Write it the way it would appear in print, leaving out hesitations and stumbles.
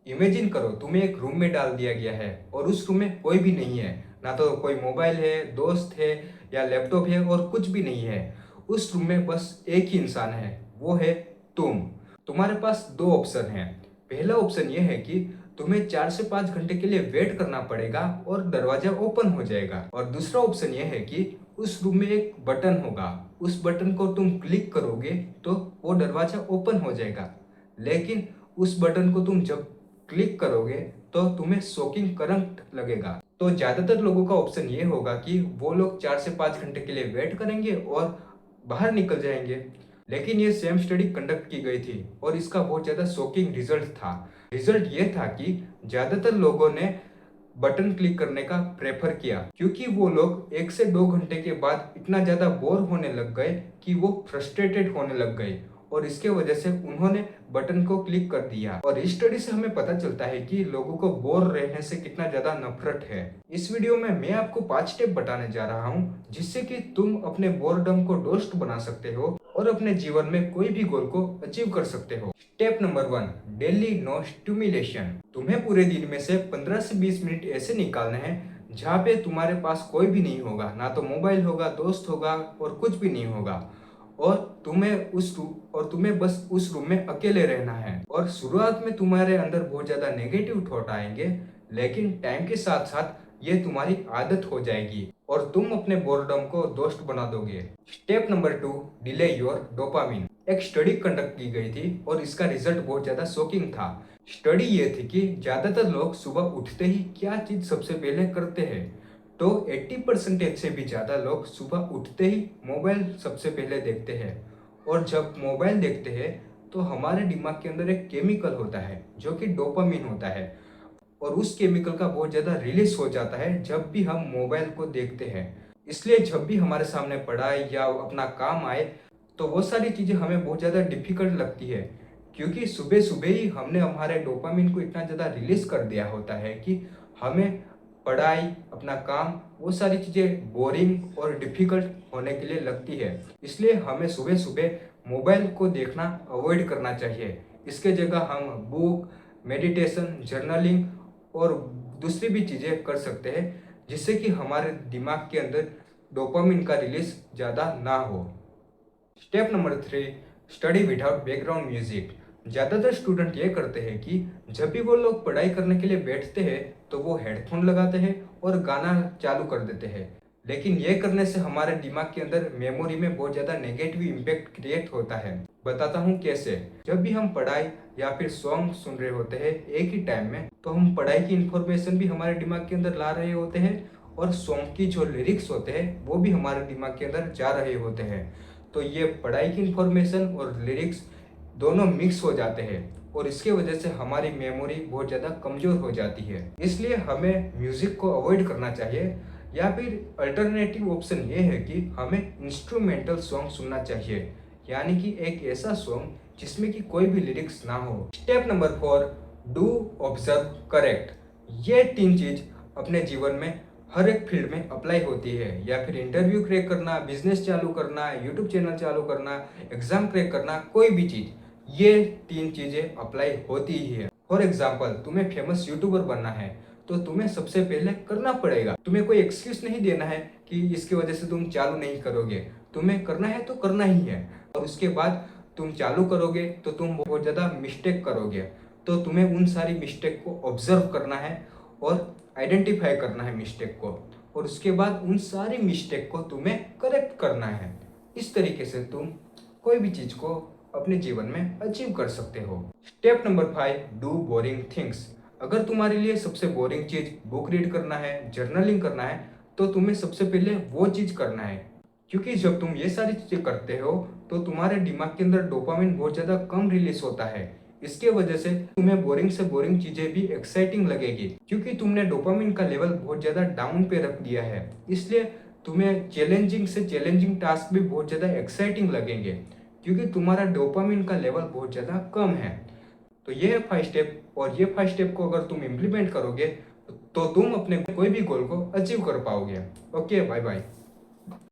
Imagine करो तुम्हें एक रूम में डाल दिया गया है और उस रूम में कोई भी नहीं है, ना तो कोई मोबाइल है, दोस्त है या लैपटॉप है और कुछ भी नहीं है। उस रूम में बस एक ही इंसान है, वो है तुम। तुम्हारे पास दो ऑप्शन हैं। पहला ऑप्शन ये है कि तुम्हें 4 से 5 घंटे के लिए वेट करना पड़ेगा और दरवाजा ओपन हो जाएगा। और दूसरा ऑप्शन ये है कि उस रूम में एक बटन होगा, उस बटन को तुम क्लिक करोगे तो वो दरवाजा ओपन हो जाएगा। लेकिन उस बटन को तुम जब क्लिक करोगे तो तुम्हें शॉकिंग करंट लगेगा। तो ज्यादातर लोगों का ऑप्शन ये होगा कि वो लोग 4 से 5 घंटे के लिए वेट करेंगे और बाहर निकल जाएंगे। लेकिन ये सेम स्टडी कंडक्ट की गई थी और इसका बहुत ज्यादा शॉकिंग रिजल्ट था। रिजल्ट ये था कि ज्यादातर लोगों ने बटन क्लिक करने का प्रेफर किया, क्योंकि वो लोग 1 से 2 घंटे के बाद इतना ज्यादा बोर होने लग गए कि वो फ्रस्ट्रेटेड होने लग गए और इसके वजह से उन्होंने बटन को क्लिक कर दिया। और इस स्टडी से हमें पता चलता है कि लोगों को बोर रहने से कितना ज्यादा नफरत है। इस वीडियो में मैं आपको 5 स्टेप बताने जा रहा हूँ जिससे कि तुम अपने बोरडम को दोस्त बना सकते हो और अपने जीवन में कोई भी गोल को अचीव कर सकते हो। Step number 1, daily no stimulation. तुम्हें पूरे दिन में से 15 से 20 मिनट ऐसे निकालने हैं जहाँ पे तुम्हारे पास कोई भी नहीं होगा, ना तो मोबाइल होगा, दोस्त होगा और कुछ भी नहीं होगा। और तुम्हें बस उस रूम में अकेले रहना है। और शुरुआत में तुम्हारे अंदर बहुत ज्यादा नेगेटिव थॉट आएंगे, लेकिन टाइम के साथ साथ ये तुम्हारी आदत हो जाएगी और तुम अपने बोर्डम को दोस्त बना दोगे। Step number 2, delay your dopamine. एक स्टडी कंडक्ट की गई थी और इसका रिजल्ट बहुत ज्यादा शॉकिंग था। स्टडी ये थी कि ज्यादातर लोग सुबह उठते ही क्या चीज सबसे पहले करते हैं। तो 80% से भी ज़्यादा लोग सुबह उठते ही मोबाइल सबसे पहले देखते हैं। और जब मोबाइल देखते हैं तो हमारे दिमाग के अंदर एक केमिकल होता है जो कि डोपामिन होता है, और उस केमिकल का बहुत ज़्यादा रिलीज हो जाता है जब भी हम मोबाइल को देखते हैं। इसलिए जब भी हमारे सामने पढ़ाई या अपना काम आए तो वो सारी चीज़ें हमें बहुत ज़्यादा डिफिकल्ट लगती है, क्योंकि सुबह सुबह ही हमने हमारे डोपामिन को इतना ज़्यादा रिलीज कर दिया होता है कि हमें पढ़ाई, अपना काम, वो सारी चीज़ें बोरिंग और डिफिकल्ट होने के लिए लगती है। इसलिए हमें सुबह सुबह मोबाइल को देखना अवॉइड करना चाहिए। इसके जगह हम बुक, मेडिटेशन, जर्नलिंग और दूसरी भी चीज़ें कर सकते हैं जिससे कि हमारे दिमाग के अंदर डोपामिन का रिलीज ज़्यादा ना हो। Step number 3, study without background music. ज़्यादातर स्टूडेंट ये करते हैं कि जब भी वो लोग पढ़ाई करने के लिए बैठते हैं तो वो हेडफोन लगाते हैं और गाना चालू कर देते हैं। लेकिन ये करने से हमारे दिमाग के अंदर मेमोरी में बहुत ज़्यादा नेगेटिव इम्पैक्ट क्रिएट होता है। बताता हूँ कैसे। जब भी हम पढ़ाई या फिर सॉन्ग सुन रहे होते हैं एक ही टाइम में, तो हम पढ़ाई की इंफॉर्मेशन भी हमारे दिमाग के अंदर ला रहे होते हैं और सॉन्ग की जो लिरिक्स होते हैं वो भी हमारे दिमाग के अंदर जा रहे होते हैं। तो ये पढ़ाई की इंफॉर्मेशन और लिरिक्स दोनों मिक्स हो जाते हैं और इसके वजह से हमारी मेमोरी बहुत ज़्यादा कमज़ोर हो जाती है। इसलिए हमें म्यूज़िक को अवॉइड करना चाहिए, या फिर अल्टरनेटिव ऑप्शन ये है कि हमें इंस्ट्रूमेंटल सॉन्ग सुनना चाहिए, यानी कि एक ऐसा सॉन्ग जिसमें कि कोई भी लिरिक्स ना हो। Step number 4, do observe correct. ये 3 चीज़ अपने जीवन में हर एक फील्ड में अप्लाई होती है, या फिर इंटरव्यू क्रैक करना, बिजनेस चालू करना, यूट्यूब चैनल चालू करना, एग्जाम क्रैक करना, कोई भी चीज़, ये 3 चीज़ें अप्लाई होती ही है। फॉर एग्जाम्पल, तुम्हें फेमस यूट्यूबर बनना है तो तुम्हें सबसे पहले करना पड़ेगा। तुम्हें कोई एक्सक्यूज नहीं देना है कि इसकी वजह से तुम चालू नहीं करोगे। तुम्हें करना है तो करना ही है, और उसके बाद तुम चालू करोगे तो तुम बहुत ज़्यादा मिस्टेक करोगे। तो तुम्हें उन सारी मिस्टेक को ऑब्जर्व करना है और आइडेंटिफाई करना है मिस्टेक को, और उसके बाद उन सारी मिस्टेक को तुम्हें करेक्ट करना है। इस तरीके से तुम कोई भी चीज़ को अपने जीवन में अचीव कर सकते हो। Step number 5, do boring things. अगर तुम्हारे लिए सबसे बोरिंग चीज़ बुक रीड करना है, जर्नलिंग करना है, तो तुम्हें सबसे पहले वो चीज़ करना है, क्योंकि जब तुम ये सारी चीज़ें करते हो तो तुम्हारे दिमाग के अंदर डोपामिन बहुत ज़्यादा कम रिलीज होता है। इसके वजह से तुम्हें बोरिंग से बोरिंग चीज़ें भी एक्साइटिंग लगेगी, क्योंकि तुमने डोपामिन का लेवल बहुत ज़्यादा डाउन पे रख दिया है। इसलिए तुम्हें चैलेंजिंग से चैलेंजिंग टास्क भी बहुत ज़्यादा एक्साइटिंग लगेंगे, क्योंकि तुम्हारा डोपामिन का लेवल बहुत ज़्यादा कम है। तो ये है 5 स्टेप, और ये 5 स्टेप को अगर तुम इम्प्लीमेंट करोगे तो तुम अपने कोई भी गोल को अचीव कर पाओगे। Okay, bye bye.